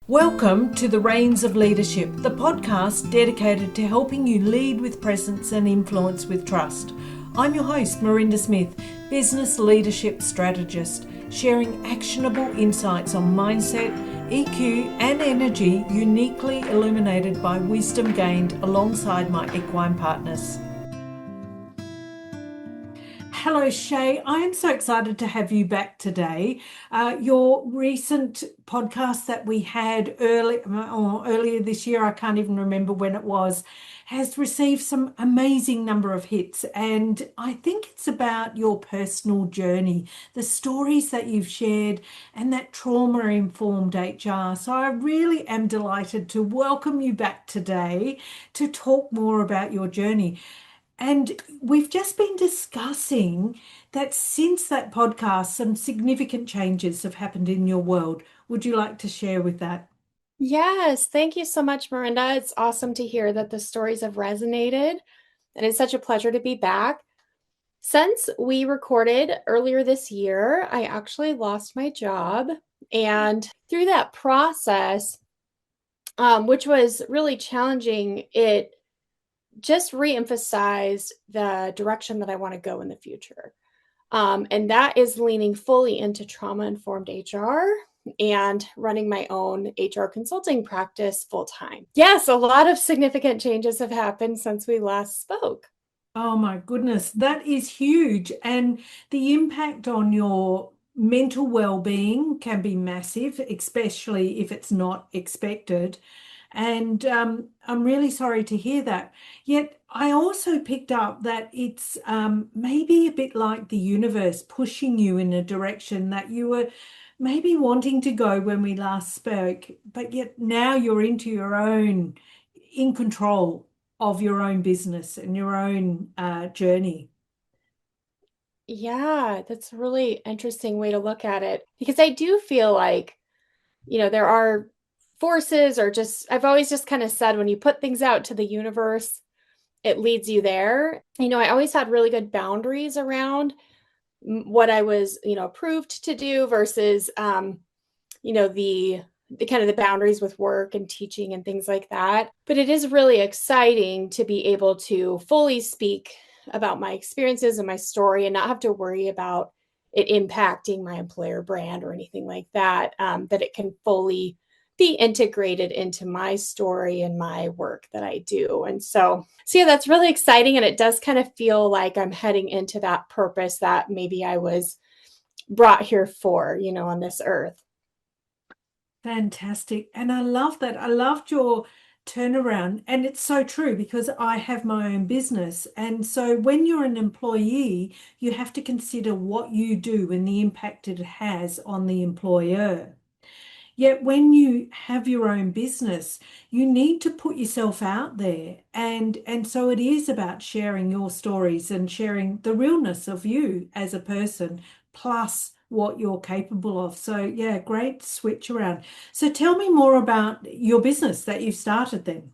Welcome to The Reins of Leadership, the podcast dedicated to helping you lead with presence and influence with trust. I'm your host, Merinda Smith, business leadership strategist, sharing actionable insights on mindset, EQ, and energy uniquely illuminated by wisdom gained alongside my equine partners. Hello, Shae. I am so excited to have you back today. Your recent podcast that we had earlier this year, I can't even remember when it was, has received some amazing number of hits. And I think it's about your personal journey, the stories that you've shared, and that trauma-informed HR. So I really am delighted to welcome you back today to talk more about your journey. And we've just been discussing that since that podcast, some significant changes have happened in your world. Would you like to share with that? Yes, thank you so much, Merinda. It's awesome to hear that the stories have resonated, and it's such a pleasure to be back. Since we recorded earlier this year, I actually lost my job, and through that process, which was really challenging, it just reemphasized the direction that I want to go in the future. And that is leaning fully into trauma-informed HR and running my own HR consulting practice full time. Yes, a lot of significant changes have happened since we last spoke. Oh my goodness, that is huge. And the impact on your mental well-being can be massive, especially if it's not expected. And I'm really sorry to hear that. Yet I also picked up that it's maybe a bit like the universe pushing you in a direction that you were maybe wanting to go when we last spoke, but yet now you're into your own, in control of your own business and your own journey. Yeah, that's a really interesting way to look at it because I do feel like, there are forces or I've always just kind of said when you put things out to the universe, it leads you there. I always had really good boundaries around what I was, approved to do versus, the kind of the boundaries with work and teaching and things like that. But it is really exciting to be able to fully speak about my experiences and my story and not have to worry about it impacting my employer brand or anything like that, that it can fully be integrated into my story and my work that I do. And so yeah, that's really exciting. And it does kind of feel like I'm heading into that purpose that maybe I was brought here for, on this earth. Fantastic. And I love that. I loved your turnaround. And it's so true because I have my own business. And so when you're an employee, you have to consider what you do and the impact it has on the employer. Yet when you have your own business, you need to put yourself out there. And so it is about sharing your stories and sharing the realness of you as a person, plus what you're capable of. So yeah, great switch around. So tell me more about your business that you've started then.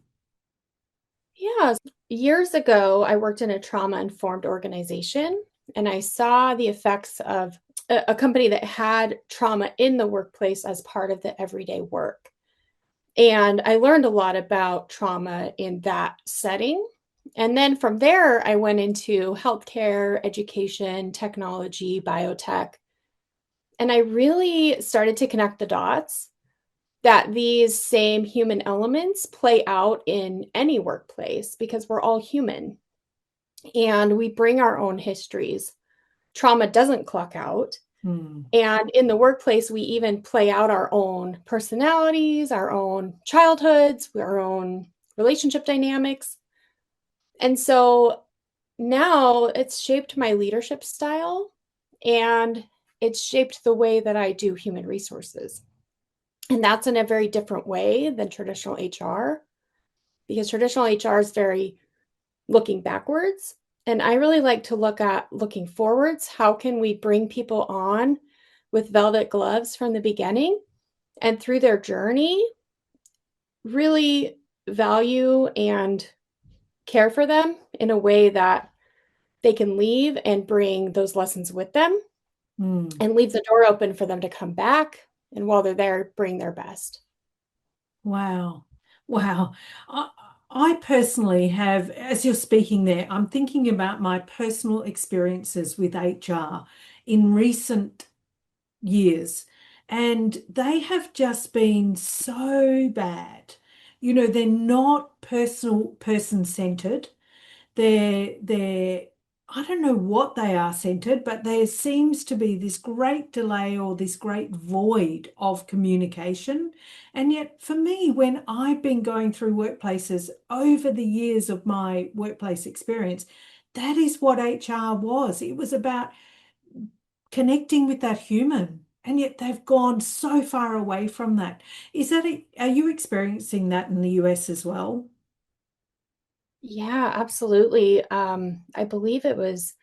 Yeah. Years ago, I worked in a trauma-informed organization, and I saw the effects of a company that had trauma in the workplace as part of the everyday work. And I learned a lot about trauma in that setting. And then from there, I went into healthcare, education, technology, biotech. And I really started to connect the dots that these same human elements play out in any workplace because we're all human and we bring our own histories. Trauma doesn't clock out. Hmm. And in the workplace, we even play out our own personalities, our own childhoods, our own relationship dynamics. And so now it's shaped my leadership style and it's shaped the way that I do human resources. And that's in a very different way than traditional HR because traditional HR is very looking backwards. And I really like to look at looking forwards. How can we bring people on with velvet gloves from the beginning and through their journey, really value and care for them in a way that they can leave and bring those lessons with them Hmm. and leave the door open for them to come back. And while they're there, bring their best. Wow. Wow. I, I personally have, as you're speaking there, I'm thinking about my personal experiences with HR in recent years, and they have just been so bad. They're not person centered. They're I don't know what they are centered, but there seems to be this great delay or this great void of communication. And yet, for me, when I've been going through workplaces over the years of my workplace experience, that is what HR was. It was about connecting with that human. And yet they've gone so far away from that. Are you experiencing that in the US as well? Yeah, absolutely. I believe it was,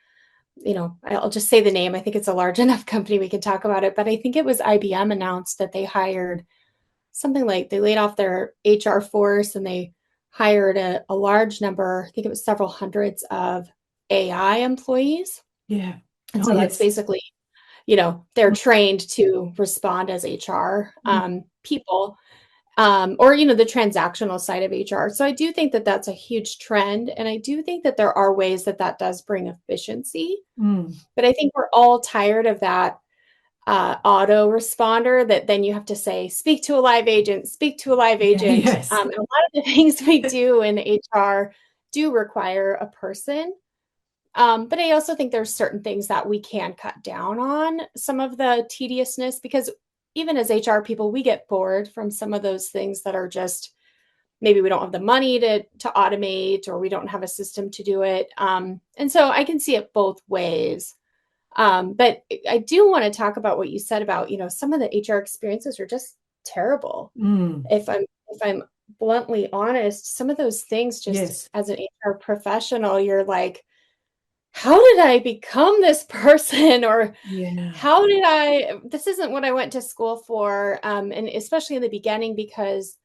I'll just say the name. I think it's a large enough company we can talk about it, but I think it was IBM announced that they hired something like they laid off their HR force and they hired a large number, I think it was several hundreds of AI employees. Yeah. And Oh, so that's yes. basically, they're trained to respond as HR people, or, the transactional side of HR. So I do think that that's a huge trend. And I do think that there are ways that that does bring efficiency. Mm. But I think we're all tired of that auto responder that then you have to say, speak to a live agent, speak to a live Yeah, agent. yes. And a lot of the things we do in HR do require a person. But I also think there's certain things that we can cut down on some of the tediousness because even as HR people, we get bored from some of those things that are just maybe we don't have the money to automate or we don't have a system to do it. And so I can see it both ways. But I do want to talk about what you said about, some of the HR experiences are just terrible. Mm. If I'm bluntly honest, some of those things just Yes. as an HR professional, you're like, how did I become this person? Or Yeah. this isn't what I went to school for. And especially in the beginning, because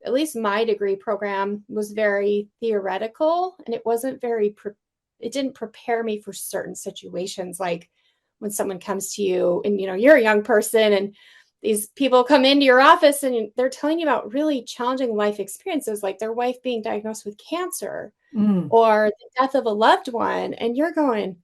at least my degree program was very theoretical and it wasn't it didn't prepare me for certain situations. Like when someone comes to you and, you're a young person and these people come into your office and they're telling you about really challenging life experiences, like their wife being diagnosed with cancer Mm. or the death of a loved one. And you're going,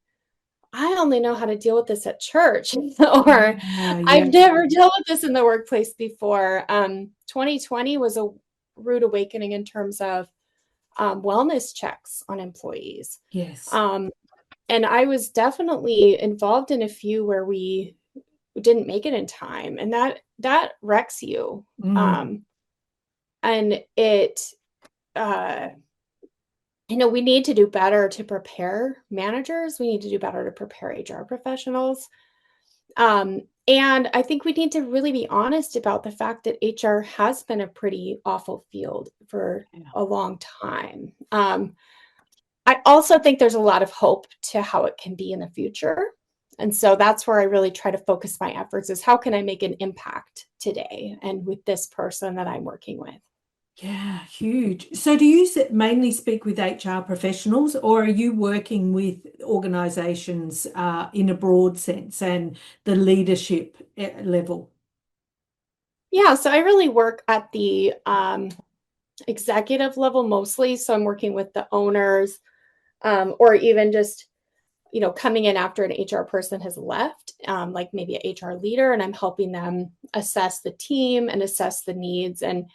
I only know how to deal with this at church, or Yeah, yeah. I've never dealt with this in the workplace before. 2020 was a rude awakening in terms of wellness checks on employees. Yes. Um, and I was definitely involved in a few where we didn't make it in time, and that wrecks you. Mm. Um, and uh, we need to do better to prepare managers. We need to do better to prepare HR professionals. And I think we need to really be honest about the fact that HR has been a pretty awful field for Yeah. a long time. I also think there's a lot of hope to how it can be in the future. And so that's where I really try to focus my efforts is how can I make an impact today and with this person that I'm working with? Yeah, huge. So do you mainly speak with HR professionals, or are you working with organizations in a broad sense and the leadership level? Yeah, so I really work at the executive level mostly. So I'm working with the owners, or even just coming in after an HR person has left, like maybe an HR leader, and I'm helping them assess the team and assess the needs. And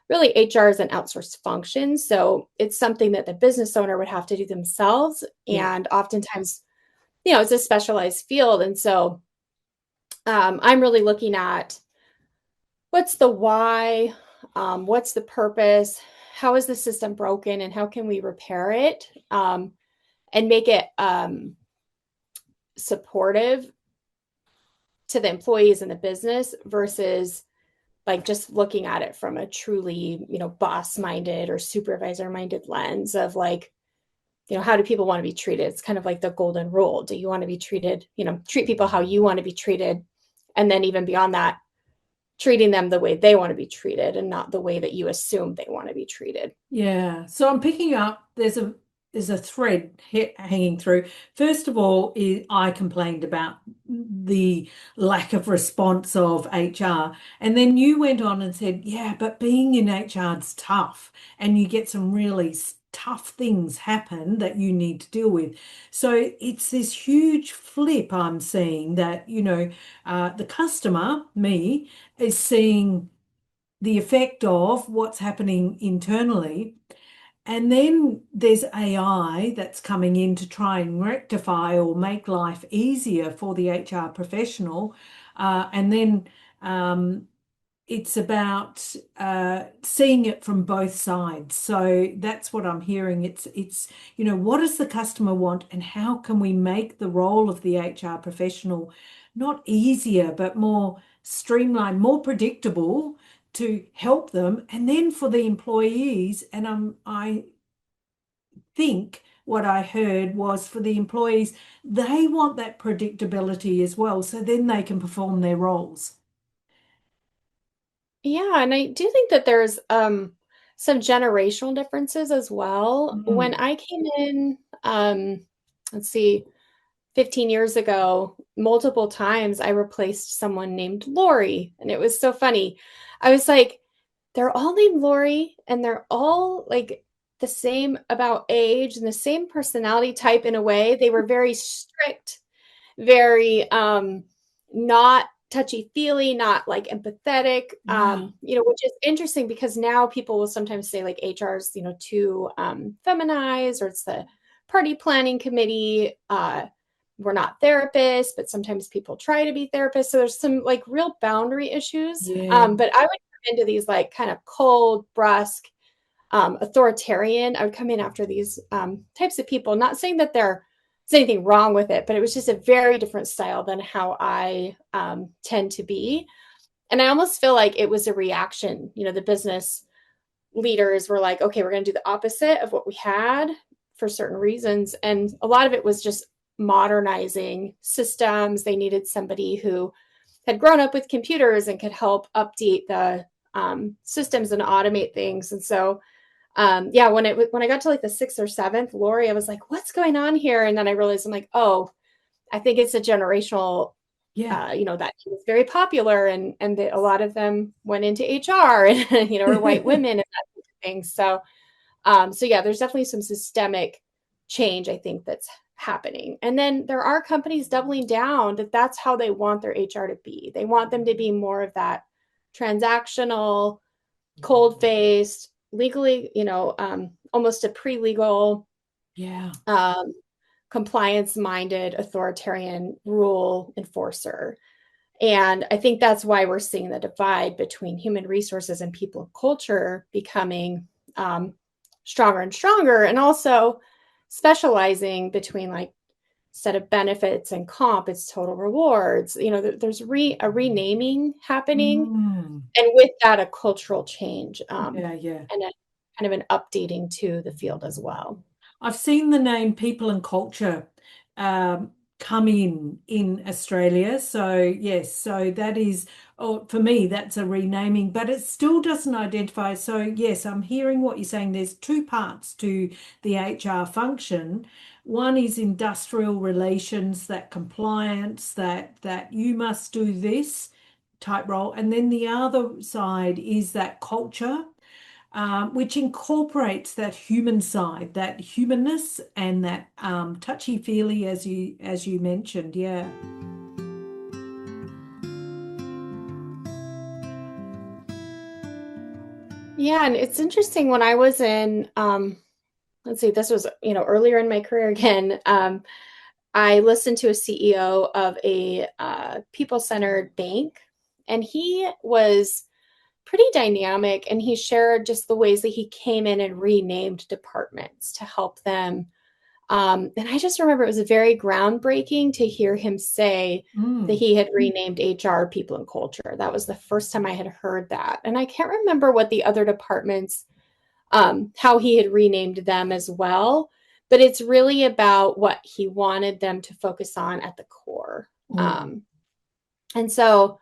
really, HR is an outsourced function. So it's something that the business owner would have to do themselves. Yeah. And oftentimes, it's a specialized field. And so I'm really looking at what's the why, what's the purpose, how is the system broken, and how can we repair it and make it supportive to the employees and the business versus like just looking at it from a truly, boss minded or supervisor minded lens of like, how do people want to be treated? It's kind of like the golden rule. Do you want to be treated, treat people how you want to be treated? And then even beyond that, treating them the way they want to be treated and not the way that you assume they want to be treated. Yeah. So I'm picking up there's a thread hanging through. First of all, I complained about the lack of response of HR. And then you went on and said, yeah, but being in HR is tough and you get some really tough things happen that you need to deal with. So it's this huge flip I'm seeing that, the customer, me, is seeing the effect of what's happening internally. And then there's AI that's coming in to try and rectify or make life easier for the HR professional. And then it's about seeing it from both sides. So that's what I'm hearing. What does the customer want and how can we make the role of the HR professional not easier, but more streamlined, more predictable to help them. And then for the employees, and I think what I heard was for the employees, they want that predictability as well, so then they can perform their roles. Yeah, and I do think that there's some generational differences as well. When Mm, I came in, let's see, 15 years ago, multiple times I replaced someone named Lori, and it was so funny. I was like, they're all named Lori, and they're all like the same about age and the same personality type in a way. They were very strict, very not touchy-feely, not like empathetic, yeah, which is interesting because now people will sometimes say like HR's, too feminized, or it's the party planning committee. We're not therapists, but sometimes people try to be therapists. So there's some like real boundary issues. yeah, But I would come into these like kind of cold, brusque, authoritarian. I would come in after these types of people, not saying that there's anything wrong with it, but it was just a very different style than how I tend to be. And I almost feel like it was a reaction. The business leaders were like, okay, we're going to do the opposite of what we had for certain reasons. And a lot of it was just modernizing systems. They needed somebody who had grown up with computers and could help update the systems and automate things. And so yeah, when I got to like the sixth or seventh, Lori, I was like, what's going on here? And then I realized I'm like, oh, I think it's a generational, yeah. that he was very popular, and a lot of them went into HR and are white women and that sort of thing. So yeah, there's definitely some systemic change I think that's happening. And then there are companies doubling down that that's how they want their HR to be. They want them to be more of that transactional, cold-faced, legally, almost a pre-legal, Yeah. um, compliance-minded, authoritarian rule enforcer. And I think that's why we're seeing the divide between human resources and people and culture becoming stronger and stronger, and also specializing between like set of benefits and comp, it's total rewards. There's a renaming happening, Mm, and with that, a cultural change, yeah, yeah. and a kind of an updating to the field as well. I've seen the name people and culture come in Australia. So yes, so that is, oh, for me, that's a renaming, but it still doesn't identify. So yes, I'm hearing what you're saying. There's two parts to the HR function. One is industrial relations, that compliance, that you must do this type role, and then the other side is that culture, which incorporates that human side, that humanness, and that touchy-feely, as you mentioned. Yeah. Yeah, and it's interesting when I was in, let's see, this was, earlier in my career again. I listened to a CEO of a people-centered bank, and he was pretty dynamic, and he shared just the ways that he came in and renamed departments to help them. And I just remember it was very groundbreaking to hear him say that Mm. he had renamed HR people and culture. That was the first time I had heard that. And I can't remember what the other departments, how he had renamed them as well. But it's really about what he wanted them to focus on at the core. Mm. And so,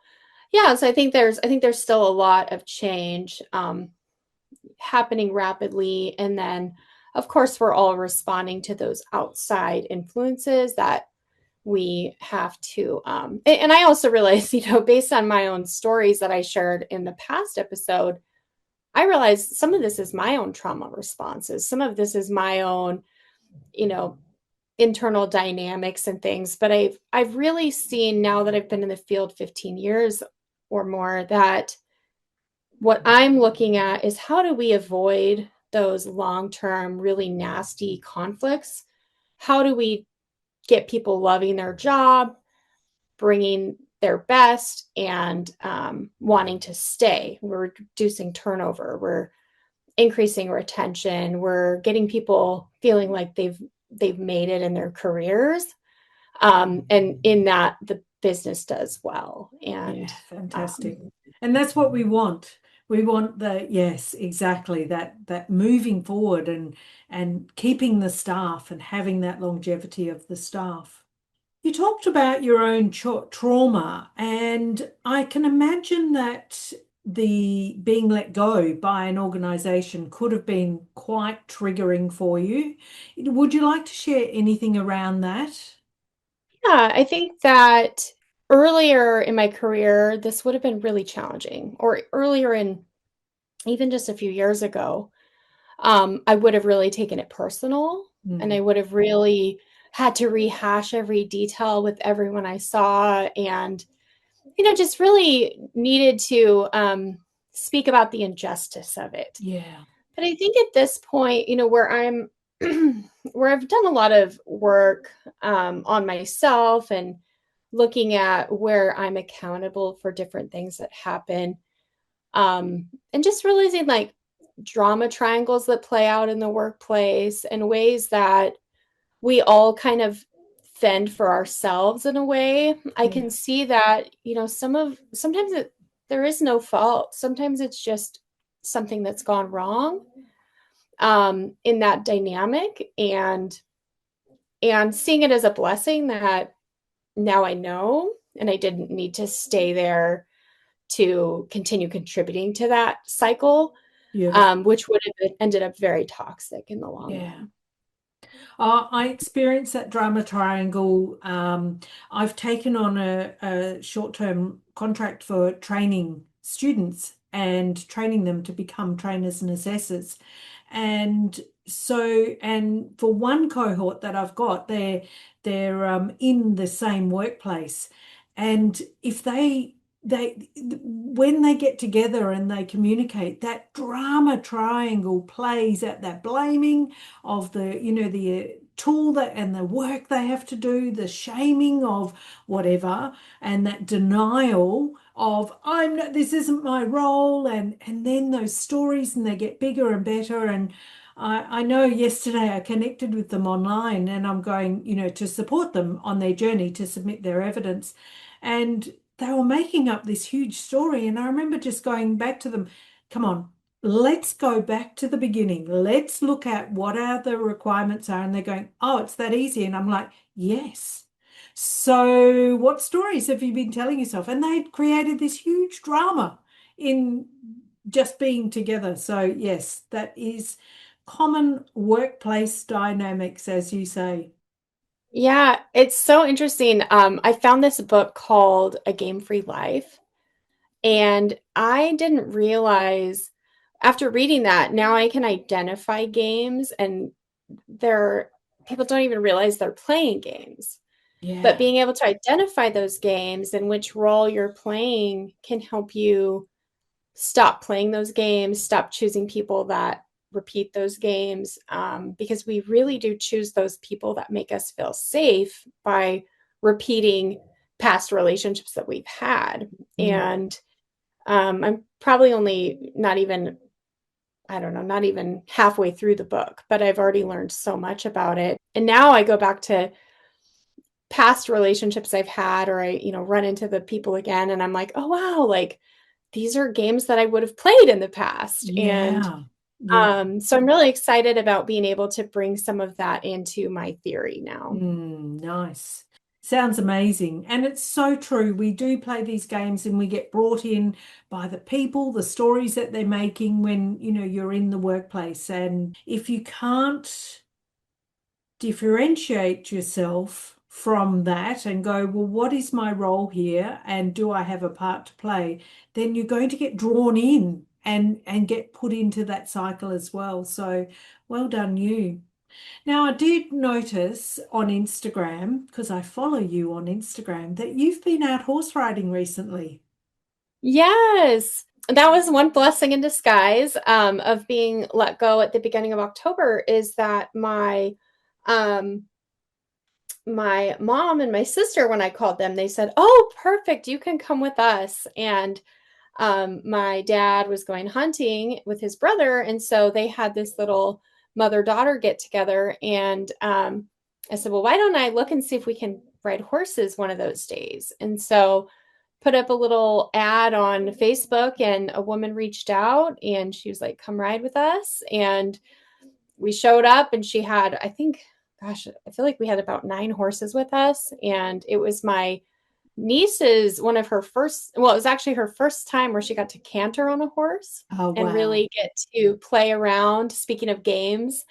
yeah, so I think there's still a lot of change happening rapidly. And then of course, we're all responding to those outside influences that we have to, and I also realized, based on my own stories that I shared in the past episode, I realized some of this is my own trauma responses. Some of this is my own, you know, internal dynamics and things. But I've really seen, now that I've been in the field 15 years or more, that what I'm looking at is how do we avoid those long-term, really nasty conflicts? How do we get people loving their job, bringing their best, and wanting to stay? We're reducing turnover. We're increasing retention. We're getting people feeling like they've made it in their careers, and in that the business does well. And Yeah, fantastic. And that's what we want. We want yes, exactly, that moving forward and keeping the staff and having that longevity of the staff. You talked about your own trauma, and I can imagine that the being let go by an organization could have been quite triggering for you. Would you like to share anything around that? yeah, I think that earlier in my career, this would have been really challenging, or earlier in, even just a few years ago, I would have really taken it personal, and I Mm, would have really had to rehash every detail with everyone I saw, and just really needed to speak about the injustice of it. yeah, But I think at this point, where I'm, where I've done a lot of work on myself and looking at where I'm accountable for different things that happen, and just realizing like drama triangles that play out in the workplace and ways that we all kind of fend for ourselves in a way. I can yeah, see that, sometimes there is no fault. Sometimes it's just something that's gone wrong in that dynamic, and seeing it as a blessing that now I know, and I didn't need to stay there to continue contributing to that cycle, beautiful. which would have ended up very toxic in the long Yeah. run. I experienced that drama triangle. I've taken on a short-term contract for training students and training them to become trainers and assessors. And for one cohort that I've got, they're in the same workplace. And if they when they get together and they communicate, that drama triangle plays at that blaming of the tool that and the work they have to do, the shaming of whatever, and that denial of I'm not, this isn't my role, and then those stories, and they get bigger and better. And I know yesterday I connected with them online, and I'm going, to support them on their journey to submit their evidence. And they were making up this huge story. And I remember just going back to them, come on, let's go back to the beginning. Let's look at what are the requirements are. And they're going, oh, it's that easy. And I'm like, yes. So what stories have you been telling yourself? And they'd created this huge drama in just being together. So yes, that is common workplace dynamics, as you say. Yeah, it's so interesting. I found this book called A Game-Free Life, and I didn't realize, after reading that, now I can identify games, and they're people don't even realize they're playing games. But Yeah. being able to identify those games and which role you're playing can help you stop playing those games, stop choosing people that repeat those games, because we really do choose those people that make us feel safe by repeating past relationships that we've had. Mm. And I'm probably only not even, I don't know, not even halfway through the book, but I've already learned so much about it. And now I go back to past relationships I've had, or I, run into the people again, and I'm like, oh wow, like these are games that I would have played in the past. And Yeah. Yeah. so I'm really excited about being able to bring some of that into my theory now. Nice. Sounds amazing. And it's so true. We do play these games and we get brought in by the people, the stories that they're making when, you're in the workplace. And if you can't differentiate yourself from that and go, well, what is my role here? And do I have a part to play? Then you're going to get drawn in and get put into that cycle as well. So well done, you. Now, I did notice on Instagram, because I follow you on Instagram, that you've been out horse riding recently. Yes, that was one blessing in disguise of being let go at the beginning of October is that um, my mom and my sister, when I called them, they said, "Oh, perfect, you can come with us." And my dad was going hunting with his brother, and so they had this little mother-daughter get together. And I said, "Well, why don't I look and see if we can ride horses one of those days?" And so put up a little ad on Facebook, and a woman reached out and she was like, "Come ride with us." And we showed up, and she had, I think, gosh, I feel like we had about 9 horses with us. And it was my niece's one of her first, well, it was actually her first time where she got to canter on a horse Oh, and wow. really get to play around. Speaking of games,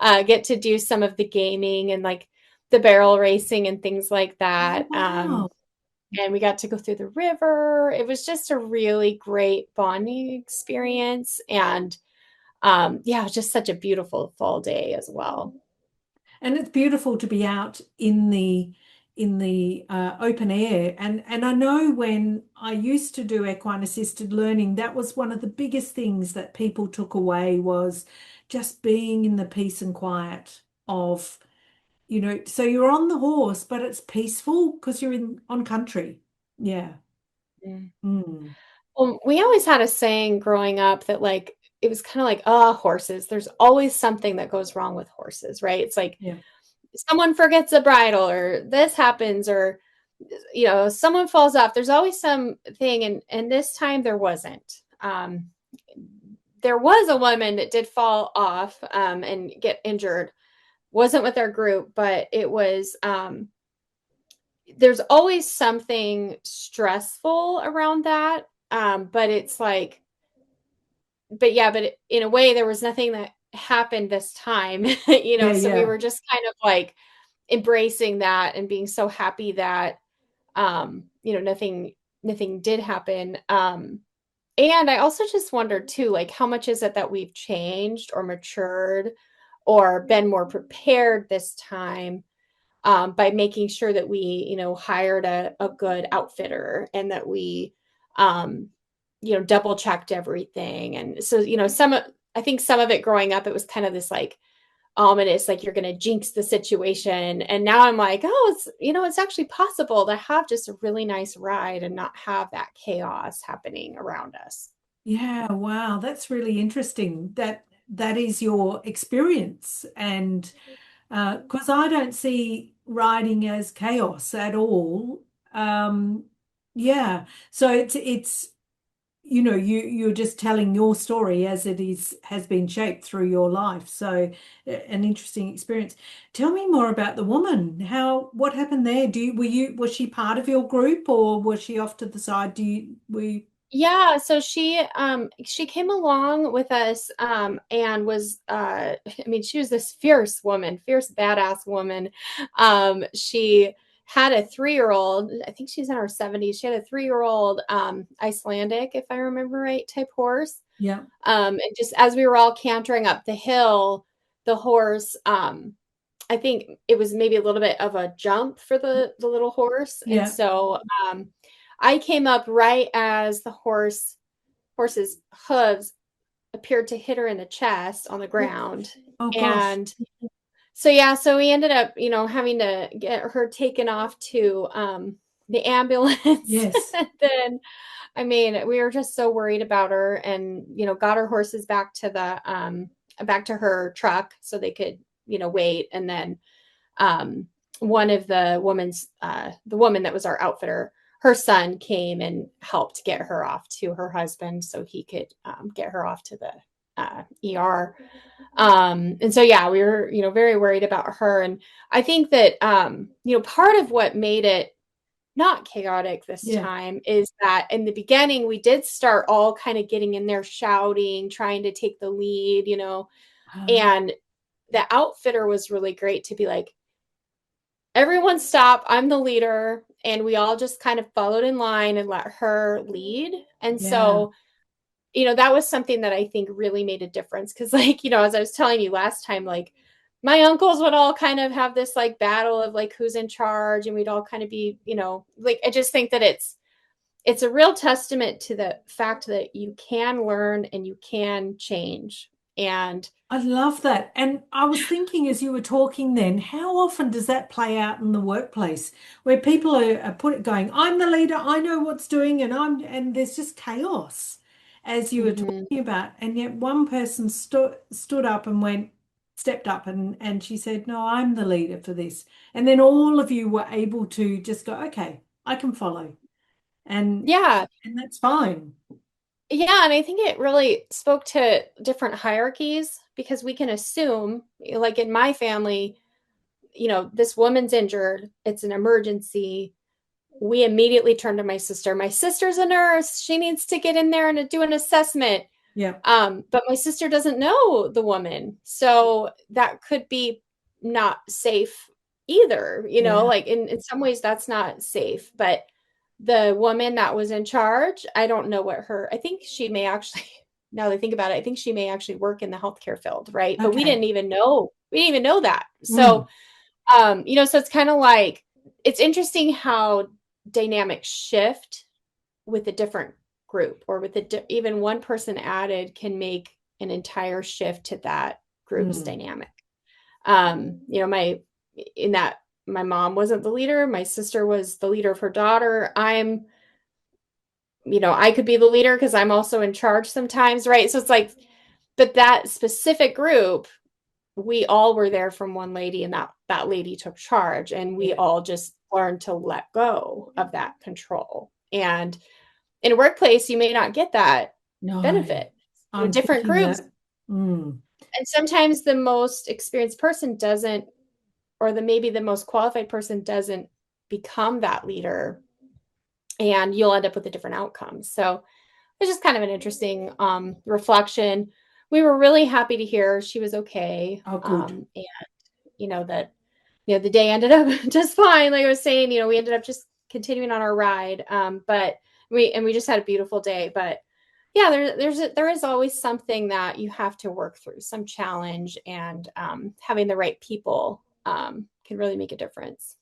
get to do some of the gaming and like the barrel racing and things like Oh, that. wow. And we got to go through the river. It was just a really great bonding experience. And yeah, it was just such a beautiful fall day as well. And it's beautiful to be out in the open air. And I know when I used to do equine assisted learning, that was one of the biggest things that people took away was just being in the peace and quiet of, so you're on the horse, but it's peaceful because you're in on country. Yeah. Mm. Mm. Well, we always had a saying growing up that like it was kind of like, oh, horses. There's always something that goes wrong with horses, right? It's like Yeah. someone forgets a bridle or this happens or someone falls off. There's always something, and this time there wasn't. There was a woman that did fall off and get injured. Wasn't with our group, but it was there's always something stressful around that. But it's like, but yeah, but in a way, there was nothing that happened this time, Yeah, so we yeah. were just kind of like embracing that and being so happy that, nothing did happen. And I also just wondered too, like, how much is it that we've changed or matured or been more prepared this time by making sure that we, hired a good outfitter and that we, um, double checked everything. And so, I think some of it growing up, it was kind of this like ominous, like you're going to jinx the situation. And now I'm like, oh, it's actually possible to have just a really nice ride and not have that chaos happening around us. Yeah, wow. That's really interesting. That is your experience. And because I don't see riding as chaos at all. Um, yeah. So it's you're just telling your story as it is has been shaped through your life. So an interesting experience. Tell me more about the woman. What happened there? Was she part of your group or was she off to the side? We Yeah, so she came along with us and was I mean she was this fierce woman, fierce badass woman. She had a 3-year-old, I think she's in her 70s. She had a 3-year-old Icelandic, if I remember right, type horse. Yeah, And just as we were all cantering up the hill, the horse I think it was maybe a little bit of a jump for the little horse. And yeah. so I came up right as the horse's hooves appeared to hit her in the chest on the Oh, ground. oh gosh. And so yeah, so we ended up, having to get her taken off to the ambulance. Yes. And then I mean, we were just so worried about her and, got her horses back to her truck so they could, wait. And then one of the woman that was our outfitter, her son came and helped get her off to her husband so he could get her off to the ER. And so, yeah, we were, very worried about her. And I think that, part of what made it not chaotic this Yeah. time is that in the beginning, we did start all kind of getting in there, shouting, trying to take the lead, Ah, and the outfitter was really great to be like, everyone stop, I'm the leader. And we all just kind of followed in line and let her lead. And yeah. so, that was something that I think really made a difference. Cause like, as I was telling you last time, like my uncles would all kind of have this like battle of like who's in charge, and we'd all kind of be, like, I just think that it's a real testament to the fact that you can learn and you can change. And I love that. And I was thinking as you were talking then, how often does that play out in the workplace where people are going, I'm the leader, I know what's doing, and there's just chaos as you were mhm. talking about. And yet one person stood up and stepped up and she said, no, I'm the leader for this. And then all of you were able to just go, okay, I can follow. And Yeah. and that's fine. Yeah, and I think it really spoke to different hierarchies because we can assume, like in my family, this woman's injured, it's an emergency. We immediately turn to my sister. My sister's a nurse. She needs to get in there and do an assessment. Yeah. But my sister doesn't know the woman. So that could be not safe either. Yeah. Like in some ways that's not safe. But the woman that was in charge, I don't know I think she may actually, now that I think about it, I think she may actually work in the healthcare field, right? But Okay. we didn't even know that. Mm. So, so it's kind of like, it's interesting how dynamics shift with a different group, or with even one person added can make an entire shift to that group's Mm. dynamic. My in that my mom wasn't the leader, my sister was the leader of her daughter. I could be the leader because I'm also in charge sometimes, right? So it's like, but that specific group, we all were there from one lady, and that lady took charge, and we Yeah. all just learned to let go of that control. And in a workplace, you may not get that No, benefit. I'm Different thinking groups, that. Mm. and sometimes the most experienced person doesn't, or maybe the most qualified person doesn't become that leader, and you'll end up with a different outcome. So it's just kind of an interesting reflection. We were really happy to hear she was okay, Oh, good. and that the day ended up just fine. Like I was saying, we ended up just continuing on our ride. But we just had a beautiful day. But yeah, there is always something that you have to work through, some challenge, and having the right people can really make a difference.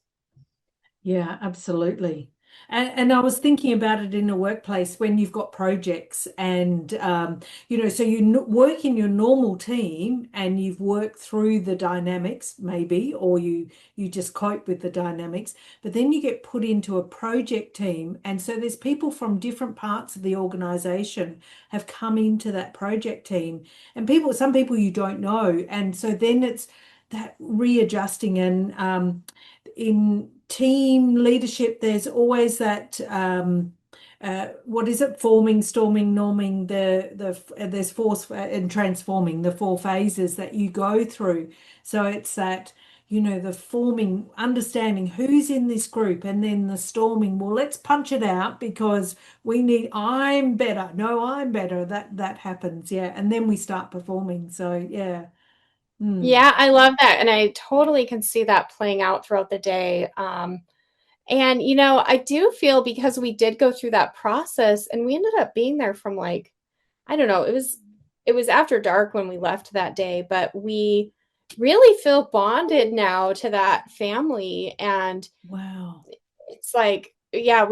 Yeah, absolutely. And I was thinking about it in a workplace when you've got projects and, so you work in your normal team and you've worked through the dynamics maybe, or you just cope with the dynamics, but then you get put into a project team. And so there's people from different parts of the organization have come into that project team, and some people you don't know. And so then it's that readjusting in team leadership, there's always that what is it? Forming, storming, norming. There's force and transforming. The four phases that you go through. So it's that the forming, understanding who's in this group, and then the storming. Well, let's punch it out because we need. I'm better. No, I'm better. That happens. Yeah, and then we start performing. So yeah. Mm. Yeah, I love that. And I totally can see that playing out throughout the day. And, I do feel, because we did go through that process and we ended up being there from like, I don't know, it was after dark when we left that day, but we really feel bonded now to that family. And Wow. it's like, yeah,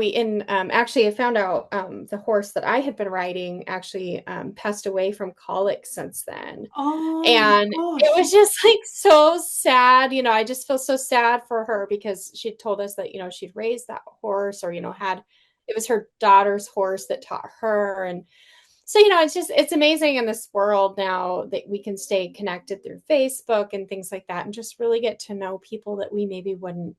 actually I found out the horse that I had been riding actually passed away from colic since then. Oh my And it gosh. was just like so sad. I just feel so sad for her because she told us that, she'd raised that horse, or, it was her daughter's horse that taught her. And so, it's amazing in this world now that we can stay connected through Facebook and things like that, and just really get to know people that we maybe wouldn't,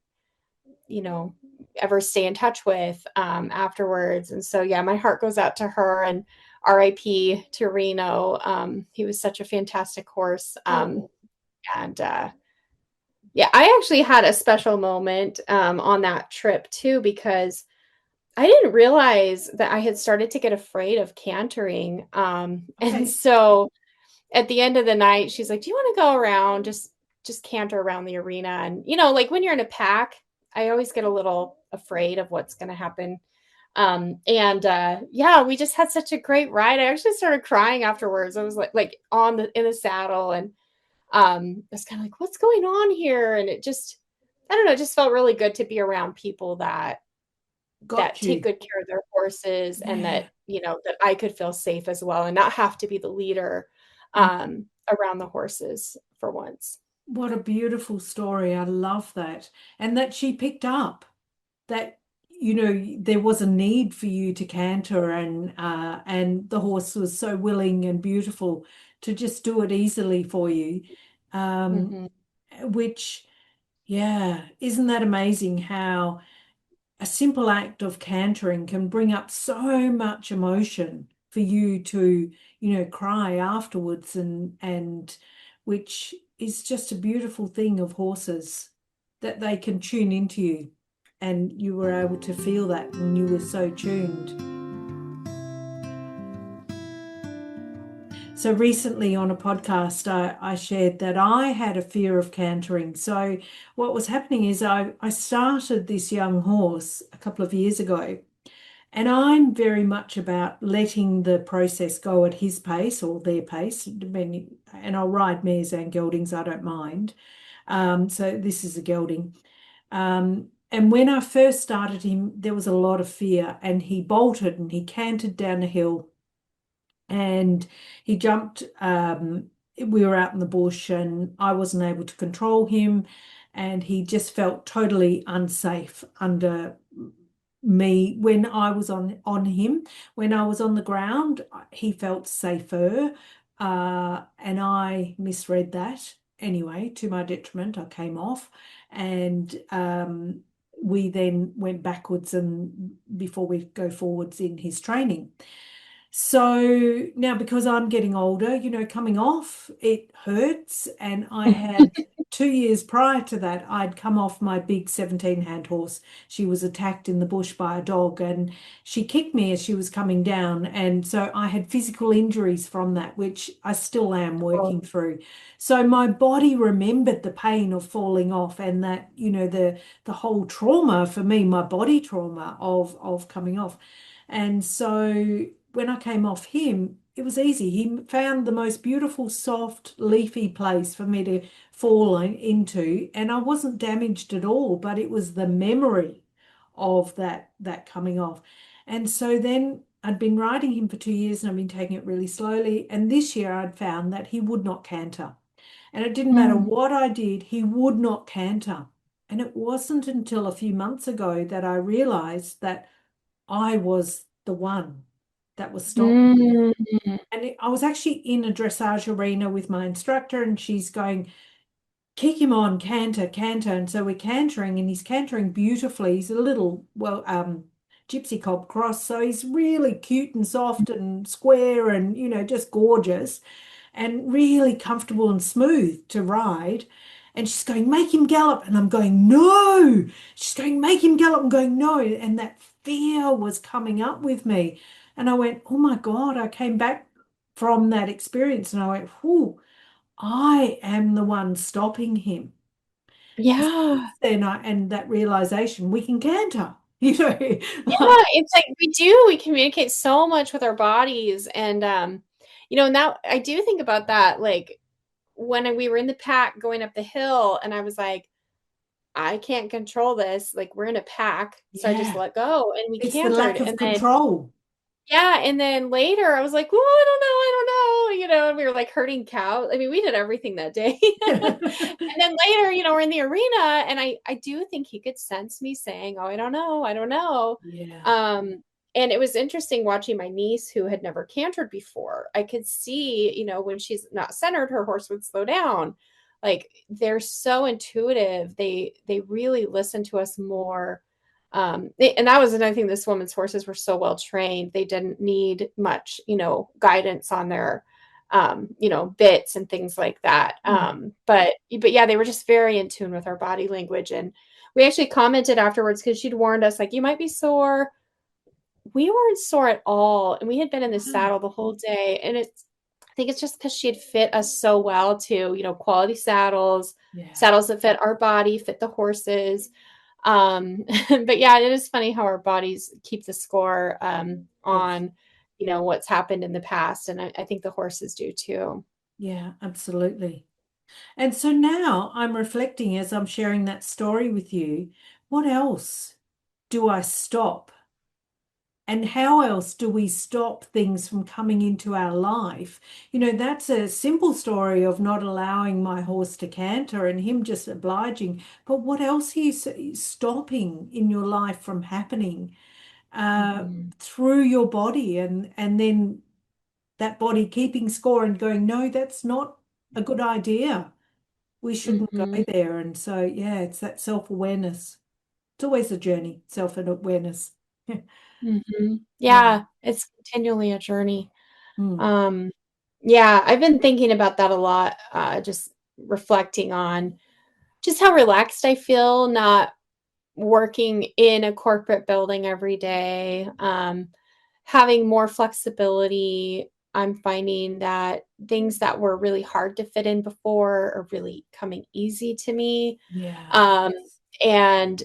you know, ever stay in touch with afterwards. And so, yeah, my heart goes out to her and RIP to Reno. He was such a fantastic horse. Oh, And yeah, I actually had a special moment on that trip too, because I didn't realize that I had started to get afraid of cantering. And okay. so at the end of the night, she's like, "Do you want to go around, just canter around the arena?" And like when you're in a pack, I always get a little afraid of what's going to happen. And yeah, we just had such a great ride. I actually started crying afterwards. I was like in the saddle, and I was kind of like, "What's going on here?" And it just, I don't know, it just felt really good to be around people that Got take you. good care of their horses, and Yeah. that I could feel safe as well and not have to be the leader Mm. around the horses for once. What a beautiful story. I love that. And that she picked up that, there was a need for you to canter, and the horse was so willing and beautiful to just do it easily for you. Um, Hmm. which, yeah, isn't that amazing how a simple act of cantering can bring up so much emotion for you to, cry afterwards, and which is just a beautiful thing of horses, that they can tune into you, and you were able to feel that and you were so tuned. So recently on a podcast, I shared that I had a fear of cantering. So what was happening is I started this young horse a couple of years ago. And I'm very much about letting the process go at his pace or their pace, depending, and I'll ride mares and geldings, I don't mind. So this is a gelding. And when I first started him, there was a lot of fear, and he bolted and he cantered down a hill, and he jumped. We were out in the bush and I wasn't able to control him, and he just felt totally unsafe under me when I was on him. When I was on the ground, he felt safer, and I misread that. Anyway, to my detriment, I came off, and we then went backwards, and before we go forwards in his training. So now, because I'm getting older, coming off, it hurts. And I had 2 years prior to that, I'd come off my big 17 hand horse. She was attacked in the bush by a dog, and she kicked me as she was coming down. And so I had physical injuries from that, which I still am Oh, working through. So my body remembered the pain of falling off, and that, the whole trauma for me, my body trauma of coming off. And so when I came off him, it was easy. He found the most beautiful, soft, leafy place for me to fall into, and I wasn't damaged at all, but it was the memory of that coming off. And so then I'd been riding him for 2 years, and I've been taking it really slowly. And this year I'd found that he would not canter. And it didn't matter mm, what I did, he would not canter. And it wasn't until a few months ago that I realized that I was the one that was stopping him. mm, And I was actually in a dressage arena with my instructor, and she's going, "Kick him on, canter, canter." And so we're cantering, and he's cantering beautifully. He's a little, well, gypsy cob cross. So he's really cute and soft and square and, just gorgeous and really comfortable and smooth to ride. And she's going, "Make him gallop." And I'm going, "No." She's going, "Make him gallop." I'm going, "No." And that fear was coming up with me. And I went, "Oh my God." I came back from that experience and I went, "Whoo, I am the one stopping him." yeah. Then and that realization, we can canter, Yeah, it's like we communicate so much with our bodies. And now I do think about that, like when we were in the pack going up the hill, and I was like, I can't control this. Like, we're in a pack. So I just Yeah. let go, and we It's the cantered. lack of And then, control. yeah. And then later I was like, well, I don't know. I don't know. And we were like herding cows. I mean, we did everything that day. And then later, we're in the arena, and I do think he could sense me saying, "Oh, I don't know. I don't know." Yeah. And it was interesting watching my niece, who had never cantered before. I could see, when she's not centered, her horse would slow down. Like, they're so intuitive. They really listen to us more And that was another thing. This woman's horses were so well trained. They didn't need much, guidance on their, bits and things like that. Mm. But yeah, they were just very in tune with our body language. And we actually commented afterwards because she'd warned us, like, you might be sore. We weren't sore at all. And we had been in the Wow. saddle the whole day. And I think it's just because she had fit us so well to, quality saddles, Yeah. saddles that fit our body, fit the horses. But yeah, it is funny how our bodies keep the score Yes. on, what's happened in the past. And I think the horses do too. Yeah, absolutely. And so now I'm reflecting as I'm sharing that story with you. What else do I stop? And how else do we stop things from coming into our life? That's a simple story of not allowing my horse to canter and him just obliging. But what else are you stopping in your life from happening Mhm. through your body, and then that body keeping score and going, no, that's not a good idea. We shouldn't go Mhm. there. And so, yeah, it's that self-awareness. It's always a journey, self-awareness. Mhm. Yeah. Yeah, it's continually a journey. Mm. Um, yeah, I've been thinking about that a lot, just reflecting on just how relaxed I feel, not working in a corporate building every day, having more flexibility. I'm finding that things that were really hard to fit in before are really coming easy to me. Yeah. Um, and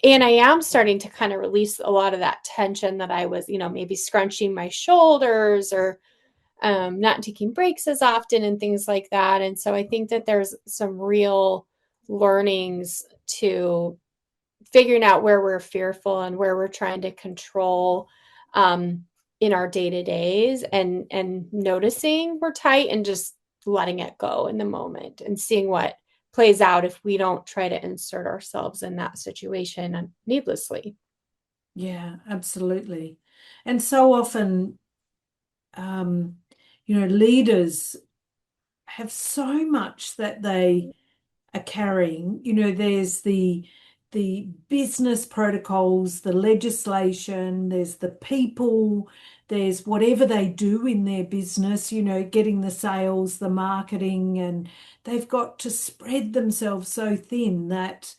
and I am starting to kind of release a lot of that tension that I was, maybe scrunching my shoulders or not taking breaks as often and things like that. And so I think that there's some real learnings to figuring out where we're fearful and where we're trying to control um, in our day to days, and noticing we're tight and just letting it go in the moment and seeing what plays out if we don't try to insert ourselves in that situation needlessly. Yeah, absolutely. And so often, um, leaders have so much that they are carrying. There's the business protocols, the legislation, there's the people, there's whatever they do in their business, getting the sales, the marketing, and they've got to spread themselves so thin that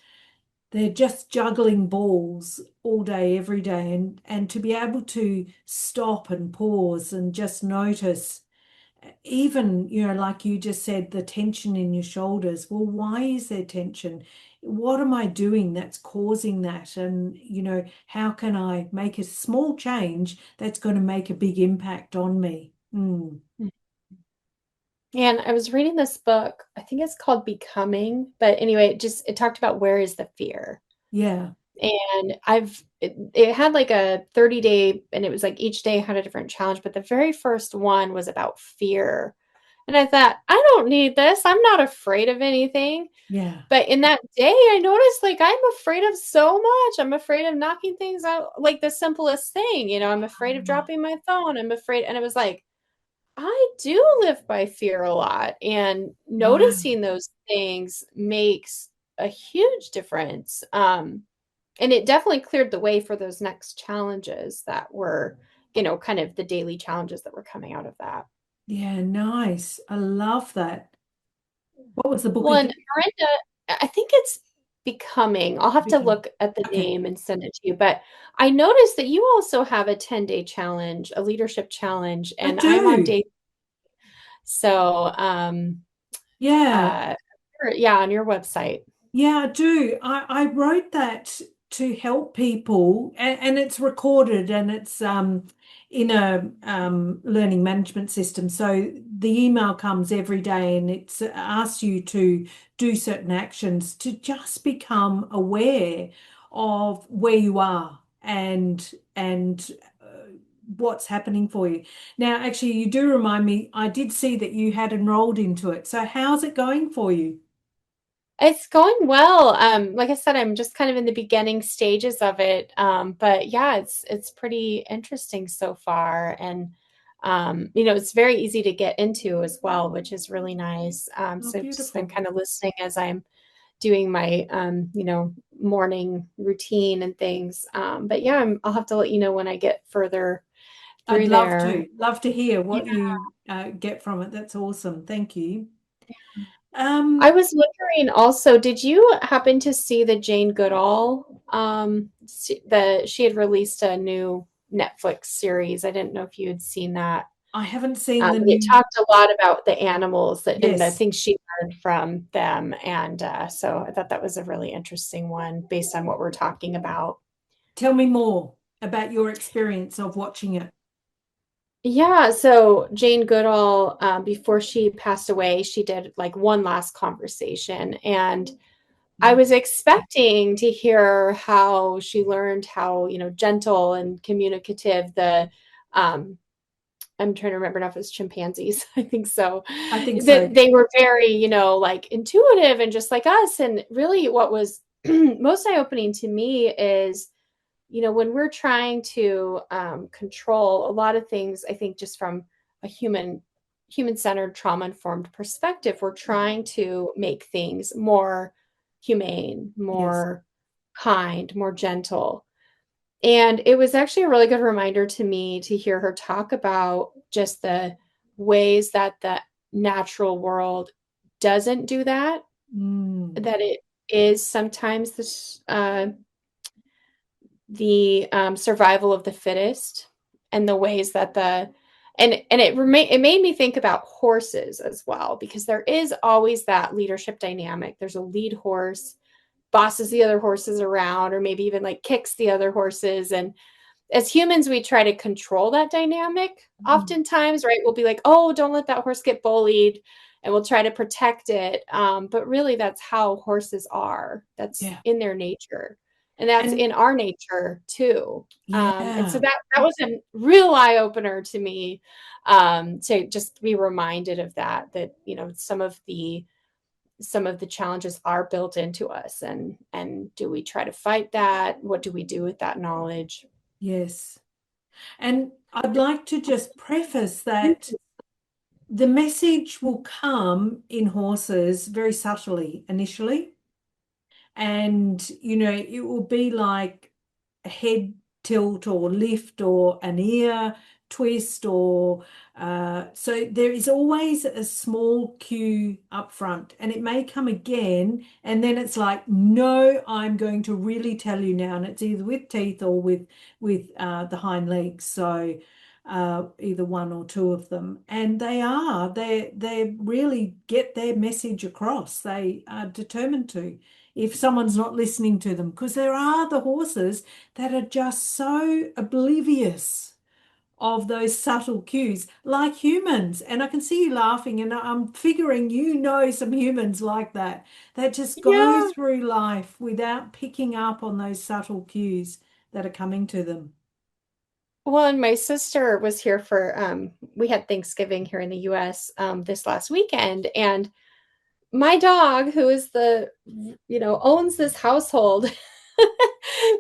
they're just juggling balls all day, every day. And to be able to stop and pause and just notice, even, like you just said, the tension in your shoulders. Well, why is there tension? What am I doing that's causing that? And, how can I make a small change that's going to make a big impact on me? Mm. And I was reading this book, I think it's called Becoming, but anyway, it talked about where is the fear. Yeah, And it had like a 30-day, and it was like each day had a different challenge, but the very first one was about fear. And I thought, I don't need this. I'm not afraid of anything. yeah. But in that day, I noticed like I'm afraid of so much. I'm afraid of knocking things out, like the simplest thing, I'm afraid of dropping my phone. I'm afraid. And it was like, I do live by fear a lot. And Wow. noticing those things makes a huge difference. And it definitely cleared the way for those next challenges that were, kind of the daily challenges that were coming out of that. Yeah, nice. I love that. What was the book Well, and again? Miranda, I think it's Becoming. I'll have to Becoming. look at the Okay. name and send it to you. But I noticed that you also have a 10-day challenge, a leadership challenge, I and I'm on do. day. So, Yeah. uh, yeah, on your website. Yeah, I do. I wrote that to help people, and it's recorded, and it's in a learning management system. So the email comes every day, and it's asks you to do certain actions to just become aware of where you are, and what's happening for you. Now, actually, you do remind me, I did see that you had enrolled into it. So how's it going for you? It's going well. Like I said, I'm just kind of in the beginning stages of it. But yeah, it's pretty interesting so far. And it's very easy to get into as well, which is really nice. Oh, So I've just been beautiful. kind of listening as I'm doing my, morning routine and things. But yeah, I'll have to let you know when I get further I'd through there. love to hear Yeah. what you get from it. That's awesome. Thank you. I Um, was wondering also, did you happen to see the Jane Goodall? She had released a new Netflix series. I didn't know if you had seen that. I haven't seen the But it new. talked a lot about the animals that and the Yes. things she learned from them, and so I thought that was a really interesting one based on what we're talking about. Tell me more about your experience of watching it. Yeah, so Jane Goodall, before she passed away, she did like one last conversation, and I Mm. was expecting to hear how she learned how, gentle and communicative um, I'm trying to remember now if it's chimpanzees. I think so. I think so. That they were very, like intuitive and just like us. And really, what was most eye-opening to me is, when we're trying to control a lot of things, I think just from a human-centered, trauma-informed perspective, we're trying to make things more humane, Yes. more kind, more gentle. And it was actually a really good reminder to me to hear her talk about just the ways that the natural world doesn't do that, Mm. that it is sometimes the survival of the fittest, and the ways that it made me think about horses as well, because there is always that leadership dynamic. There's a lead horse, bosses the other horses around, or maybe even like kicks the other horses. And as humans, we try to control that dynamic Mm. oftentimes, right? We'll be like, oh, don't let that horse get bullied. And we'll try to protect it. But really, that's how horses are. That's Yeah. in their nature. And that's And in our nature too. And so yeah. that was a real eye opener to me, to just be reminded of that, some of the challenges are built into us, and do we try to fight that? What do we do with that knowledge? Yes. And I'd like to just preface that the message will come in horses very subtly initially. And, it will be like a head tilt or lift or an ear twist or so there is always a small cue up front, and it may come again, and then it's like, no, I'm going to really tell you now, and it's either with teeth or with the hind legs. So either one or two of them, and they really get their message across. They are determined to, if someone's not listening to them, because there are the horses that are just so oblivious of those subtle cues, like humans. And I can see you laughing, and I'm figuring some humans like that just go Yeah. through life without picking up on those subtle cues that are coming to them. Well, and my sister was here for we had Thanksgiving here in the US this last weekend, and my dog, who is owns this household,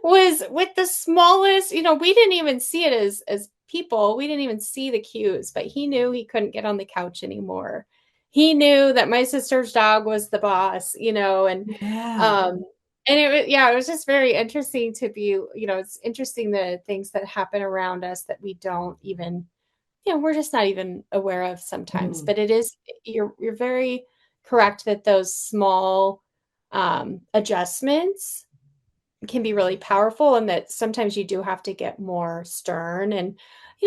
was with the smallest, we didn't even see it as people. We didn't even see the cues, but he knew he couldn't get on the couch anymore. He knew that my sister's dog was the boss, Yeah. um and it was just very interesting to be, it's interesting the things that happen around us that we don't even, we're just not even aware of sometimes. Mm. But it is, you're very correct that those small adjustments can be really powerful, and that sometimes you do have to get more stern. And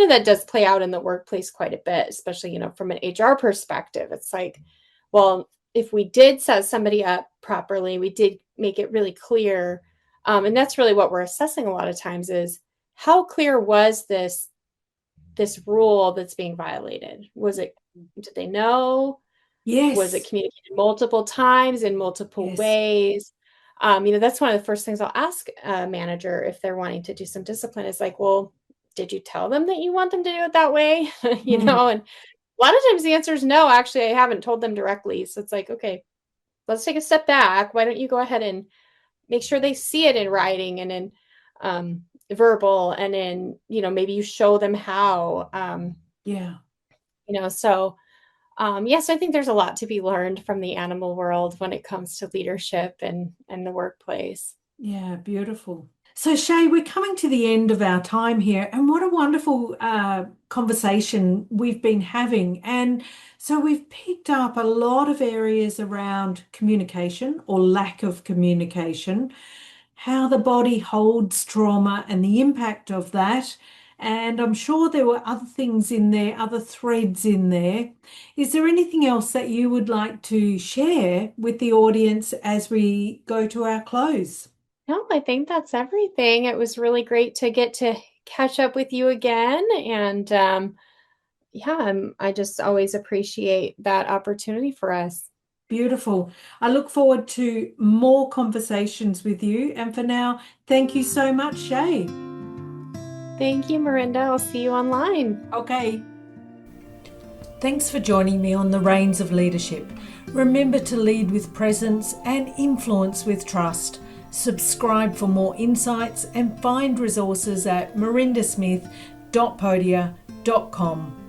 that does play out in the workplace quite a bit, especially from an HR perspective. It's like, well, if we did set somebody up properly, we did make it really clear, and that's really what we're assessing a lot of times, is how clear was this rule that's being violated? Did they know? Was it Yes. communicated multiple times in multiple Yes. ways? That's one of the first things I'll ask a manager if they're wanting to do some discipline, is like, well, did you tell them that you want them to do it that way? Mm. And a lot of times the answer is no, actually, I haven't told them directly. So it's like, okay, let's take a step back. Why don't you go ahead and make sure they see it in writing and in verbal, and in, maybe you show them how, Yeah. so Yes, I think there's a lot to be learned from the animal world when it comes to leadership and the workplace. Yeah, beautiful. So, Shae, we're coming to the end of our time here, and what a wonderful conversation we've been having. And so, we've picked up a lot of areas around communication or lack of communication, how the body holds trauma and the impact of that. And I'm sure there were other things in there, other threads in there. Is there anything else that you would like to share with the audience as we go to our close? No, I think that's everything. It was really great to get to catch up with you again. And yeah, I just always appreciate that opportunity for us. Beautiful. I look forward to more conversations with you. And for now, thank you so much, Shae. Thank you, Merinda. I'll see you online. Okay. Thanks for joining me on the Reins of Leadership. Remember to lead with presence and influence with trust. Subscribe for more insights and find resources at merindasmith.podia.com.